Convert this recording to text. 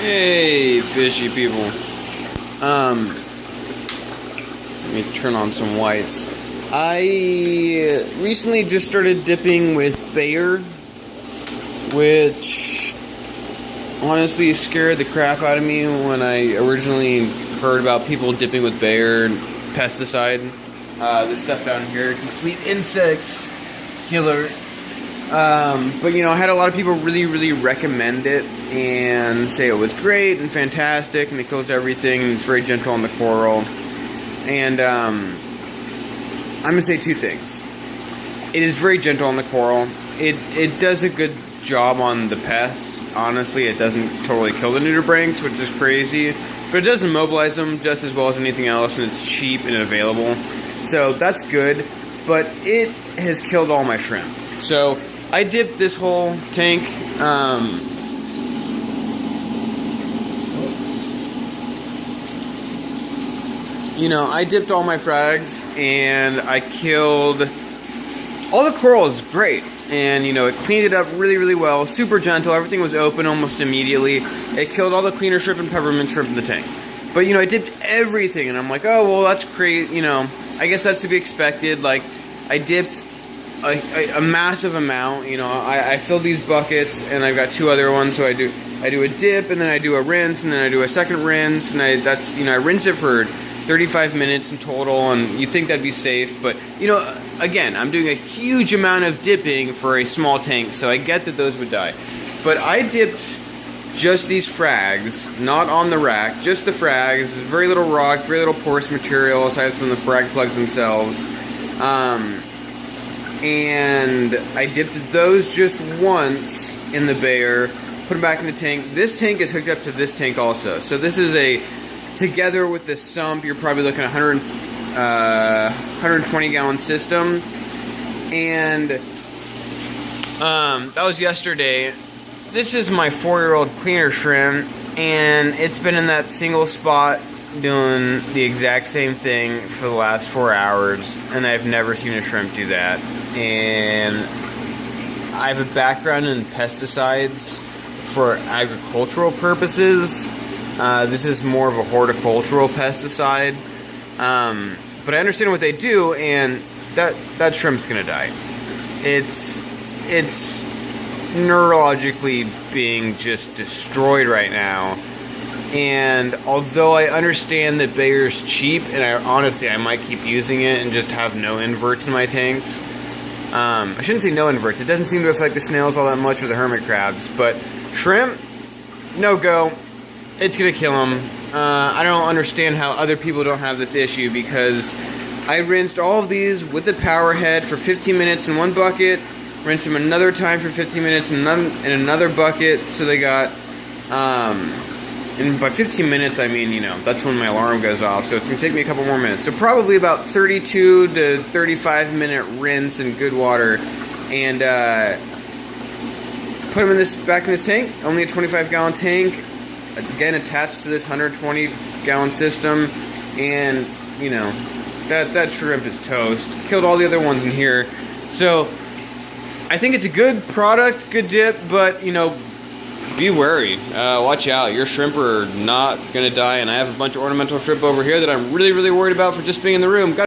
Hey, fishy people. Let me turn on some whites. I recently just started dipping with Bayer, which honestly scared the crap out of me when I originally heard about people dipping with Bayer pesticide. This stuff down here, complete insect killer. But you know, I had a lot of people really recommend it and say it was great and fantastic and it kills everything and it's very gentle on the coral. And I'm gonna say two things. It is very gentle on the coral. It does a good job on the pests. Honestly, it doesn't totally kill the nudibranchs, which is crazy, but it does immobilize them just as well as anything else, and it's cheap and available. So that's good, but it has killed all my shrimp. So I dipped this whole tank. You know, I dipped all my frags and I killed all the coral. Is great, and you know, it cleaned it up really well, super gentle. Everything was open almost immediately. It killed all the cleaner shrimp and peppermint shrimp in the tank. But you know, I dipped everything, and I'm like, oh well, that's great. You know, I guess that's to be expected. Like, I dipped a massive amount. You know, I filled these buckets, and I've got two other ones. So I do a dip, and then I do a rinse, and then I do a second rinse, and I rinse it for 35 minutes in total, and you'd think that'd be safe, but you know, again, I'm doing a huge amount of dipping for a small tank, so I get that those would die. But I dipped just these frags, not on the rack, just the frags, very little rock, very little porous material aside from the frag plugs themselves. And I dipped those just once in the Bayer, put them back in the tank. This tank is hooked up to this tank also, so this is together with the sump, you're probably looking at 120 gallon system. And that was yesterday. This is my 4-year-old cleaner shrimp, and it's been in that single spot doing the exact same thing for the last 4 hours, and I've never seen a shrimp do that. And I have a background in pesticides for agricultural purposes. This is more of a horticultural pesticide, but I understand what they do, and that shrimp's gonna die. It's neurologically being just destroyed right now. And although I understand that Bayer's cheap, and I might keep using it and just have no inverts in my tanks. I shouldn't say no inverts. It doesn't seem to affect the snails all that much or the hermit crabs, but shrimp, no go. It's gonna kill them. I don't understand how other people don't have this issue, because I rinsed all of these with the power head for 15 minutes in one bucket, rinsed them another time for 15 minutes in another bucket, so they got, and by 15 minutes I mean, you know, that's when my alarm goes off, so it's gonna take me a couple more minutes. So probably about 32 to 35 minute rinse in good water, and put them back in this tank, only a 25 gallon tank. Again, attached to this 120 gallon system, and you know, that shrimp is toast. Killed all the other ones in here. So I think it's a good product, good dip, but you know, be wary. Watch out. Your shrimp are not gonna die, and I have a bunch of ornamental shrimp over here that I'm really worried about for just being in the room.